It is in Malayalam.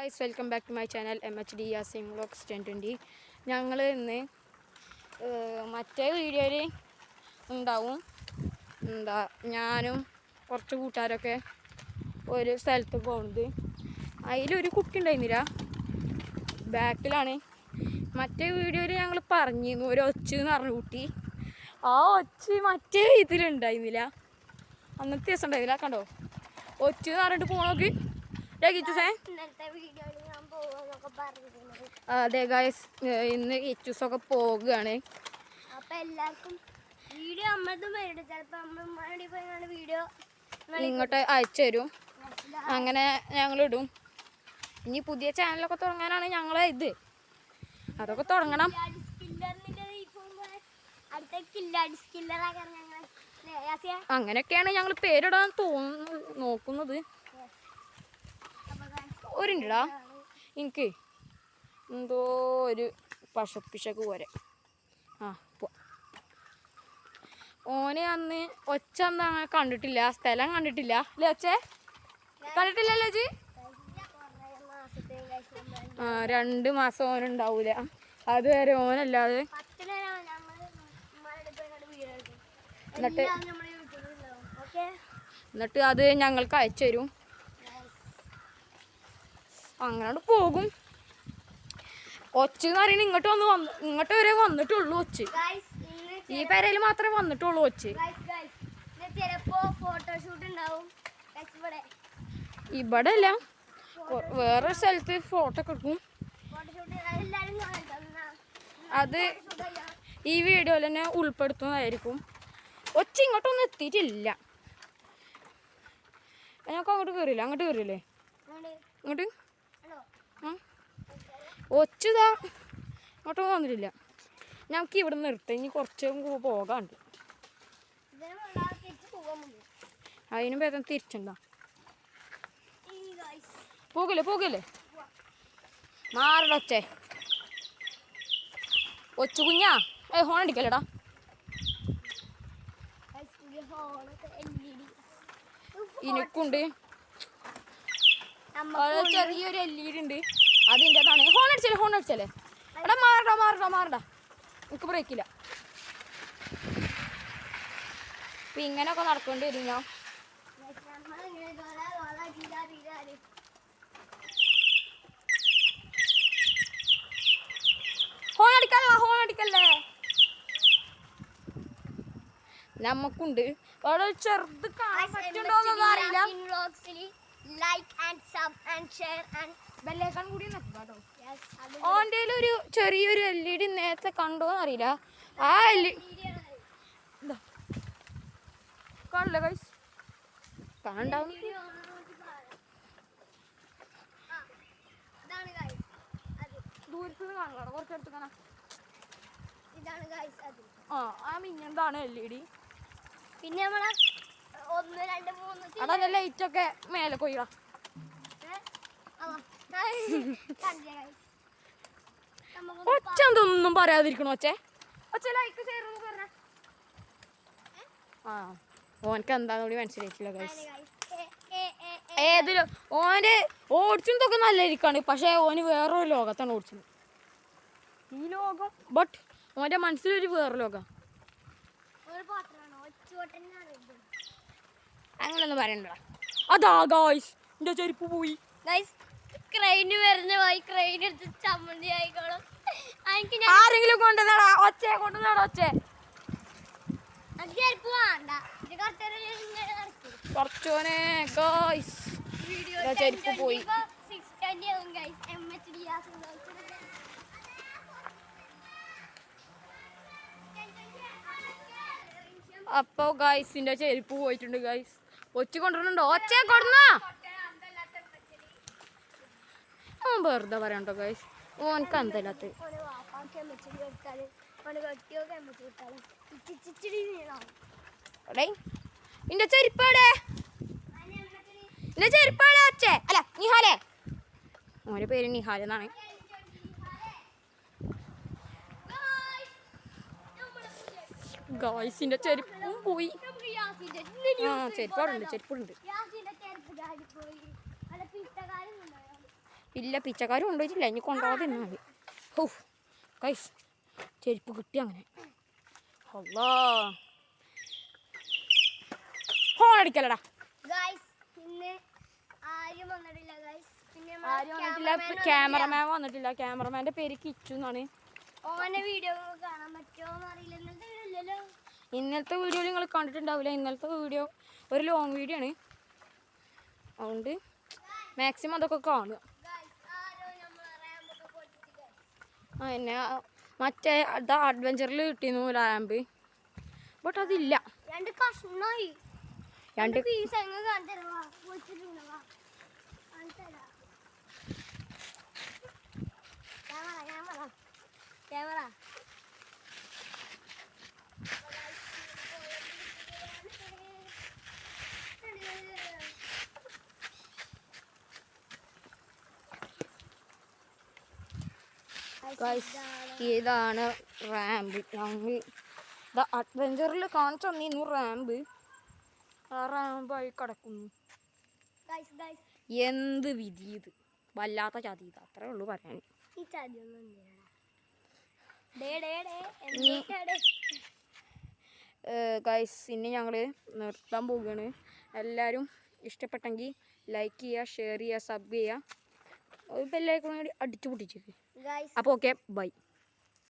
Guys welcome back to my channel MHD Yasim vlogs 1020. ഞങ്ങൾ ഇന്ന് മറ്റേ വീഡിയോയിൽ ഉണ്ടാവും ഞാനും കുറച്ച് കൂട്ടുകാരൊക്കെ ഒരു സ്ഥലത്ത് പോകുന്നത്. അതിലൊരു കുട്ടി ഉണ്ടായിരുന്നില്ല, ബാക്കിലാണ്. മറ്റേ വീഡിയോയിൽ ഞങ്ങൾ പറഞ്ഞിരുന്നു ഒരു ഒച്ച എന്ന് പറഞ്ഞ കുട്ടി. ആ ഒച്ച മറ്റേ ഇതിലുണ്ടായിരുന്നില്ല, അന്നത്തെ ദിവസം ഉണ്ടായിരുന്നില്ല. കണ്ടോ ഒച്ച എന്ന് പറഞ്ഞിട്ട് പോണോക്ക്. അതെ ഗൈസ്, ഇന്ന് കിച്ചൂസൊക്കെ പോകുകയാണ്. ഇങ്ങോട്ട് അയച്ചു തരും, അങ്ങനെ ഞങ്ങളിടും. ഇനി പുതിയ ചാനലൊക്കെ തുടങ്ങാനാണ് ഞങ്ങളെ ഇത്. അതൊക്കെ തുടങ്ങണം. അങ്ങനെയൊക്കെയാണ് ഞങ്ങൾ പേരിടാൻ നോക്കുന്നത്. ഒരിണ്ടാ എനിക്ക് എന്തോ ഒരു പശപ്പിശക്ക് പോലെ. ഓനെ അന്ന് ഒച്ച അന്ന് അങ്ങനെ കണ്ടിട്ടില്ല, സ്ഥലം കണ്ടിട്ടില്ല അല്ലേ ഒച്ചേ? കണ്ടിട്ടില്ലല്ലോ ജി? 2 മാസം ഓനുണ്ടാവൂല, അതുവരെ ഓനല്ലാതെ. എന്നിട്ട് അത് ഞങ്ങൾക്ക് അയച്ചു തരും. അങ്ങോട്ട് പോകും. ഒച്ച എന്ന് പറയുന്നത് ഇങ്ങോട്ട് വരെ വന്നിട്ടുള്ളൂ. ഒച്ച ഈ പേരയിൽ മാത്രമേ വന്നിട്ടുള്ളൂ. ഒച്ച ഇവിടെ അല്ല, വേറെ സ്ഥലത്ത് ഫോട്ടോ ഒക്കെ എടുക്കും. അത് ഈ വീഡിയോയിൽ തന്നെ ഉൾപ്പെടുത്തുന്നതായിരിക്കും. ഒച്ച ഇങ്ങോട്ടൊന്നും എത്തിയിട്ടില്ല. ഞങ്ങൾക്ക് അങ്ങോട്ട് കയറിയില്ല. അങ്ങോട്ട് കയറിയില്ലേ? ഇങ്ങോട്ട് ഒച്ചതാ അങ്ങോട്ടൊന്നും വന്നിട്ടില്ല. ഞങ്ങൾക്ക് ഇവിടെ നിർത്താം, ഇനി കുറച്ചും പോകാണ്ട്. അതിനും ഭേദം തിരിച്ചണ്ട. പോകില്ലേ മാറട ഒച്ചേ. ഒച്ചു കുഞ്ഞാ ഹോൺ അടിക്കല്ലേടാ. എനിക്കുണ്ട് ചെറിയൊരു LED ഉണ്ട്, അതിൻ്റെതാണ്. ഹോൺ അടിച്ചല്ലേ എടാ. മാറടാ എനിക്ക് ബ്രേക്കില്ല. അപ്പം ഇങ്ങനെയൊക്കെ നടക്കേണ്ടി വരും. ഞാൻ ഹോൺ അടിക്കല്ലേ. നമുക്കുണ്ട് അവിടെ ചെറുത് കാണാൻ പറ്റുന്നുണ്ടോന്നൊന്നും അറിയില്ല. ഓൻ്റെ ഒരു ചെറിയൊരു LED നേരത്തെ കണ്ടോന്ന് അറിയില്ല. ആ കാണില്ല ഗൈസ്, കാണണ്ടാവും. ദൂരത്തുനിന്ന് കാണില്ല, കുറച്ചെടുത്ത് കാണാം. ആ മിഞ്ഞന്താണ് LED. പിന്നെ നമ്മളെ 1 2 3 അതാ ലൈറ്റൊക്കെ മേലെ കൊയ്യാ. ഒച്ച എന്തൊന്നും പറയാതിരിക്കണോ? ഒച്ച ലൈക്ക് ചേർന്ന് പറഞ്ഞ ഓനക്ക് എന്താന്ന് കൂടി മനസ്സിലായിട്ടില്ല ഗൈസ്. ഏതിലും ഓൻ്റെ ഓടിച്ചതൊക്കെ നല്ലതായിരിക്കാണ്, പക്ഷെ ഓന് വേറൊരു ലോകത്താണ് ഓടിച്ചത്. ഈ ലോകം ബട്ട് ഓൻ്റെ മനസ്സിലൊരു വേറെ ലോകം. അങ്ങനൊന്നും പറയണ്ട. അതാ ഗൈസ് എൻ്റെ ചെരുപ്പ് പോയി. ക്രെയിന് വരുന്ന പോയി, ക്രെയിൻ എടുത്ത് ചമ്മന്തി ആയിക്കോളും. ആരെങ്കിലും കൊണ്ടുവന്നടാ ഒച്ചേ, ഒച്ച കുറച്ചോനെ ഗൈസ് ചെരുപ്പ് പോയി. അപ്പൊ ഗൈസിന്റെ ചെരുപ്പ് പോയിട്ടുണ്ട് ഗൈസ്. ഒച്ച കൊണ്ടുവരുന്നുണ്ടോ? ഒച്ച കൊടുന്ന വെറുതെ പറയണ്ടോ ഗൈസ്. ഓനക്ക് എന്തല്ലാത്ത നിന്റെ ചെരുപ്പാടെ അച്ഛേ അല്ല നിഹാലേ. ഓന്റെ പേര് നിഹാൽ എന്നാണ്. ഗായ്സിന്റെ ചെരുപ്പും പോയി. ചെരുപ്പുണ്ട്. ഇല്ല പിച്ചക്കാരും കൊണ്ടുപോയിട്ടില്ല ഇനി കൊണ്ടുപോകാതെ തന്നെ മതി. ഓ ഗൈസ് ചെരുപ്പ് കിട്ടി അങ്ങനെ. അല്ലാ ഹോൺ അടിക്കലടാ. ക്യാമറമാൻ വന്നിട്ടില്ല. ക്യാമറമാൻ്റെ പേര് കിച്ചു എന്നാണ്. ഇന്നലത്തെ വീഡിയോ നിങ്ങൾ കണ്ടിട്ടുണ്ടാവില്ല. ഇന്നലത്തെ വീഡിയോ ഒരു ലോങ് വീഡിയോ ആണ്. അതുകൊണ്ട് മാക്സിമം അതൊക്കെ കാണുക. പിന്നെ മറ്റേ അഡ്വഞ്ചറിൽ കിട്ടിയിരുന്നു റാമ്പ്. ബട്ട് അതില്ല. രണ്ട് ഇതാണ് റാമ്പ്. ഞങ്ങൾ അഡ്വഞ്ചറിൽ കാണിച്ചു തന്നിരുന്നു റാമ്പ്. ആ റാമ്പായി കിടക്കുന്നു. എന്ത് വിധി ഇത്, വല്ലാത്ത ചതി. ഇത് അത്രേ ഉള്ളൂ പറയാൻ. ഗൈസ് ഇനി ഞങ്ങൾ നിർത്താൻ പോവുകയാണ്. എല്ലാവരും ഇഷ്ടപ്പെട്ടെങ്കിൽ ലൈക്ക് ചെയ്യുക, ഷെയർ ചെയ്യുക, സബ് ചെയ്യുക, ബെല്ലൈക്കൺ കൂടി അടിച്ചു പൊട്ടിച്ചേക്ക്. അപ്പോൾ ഓക്കെ ബൈ.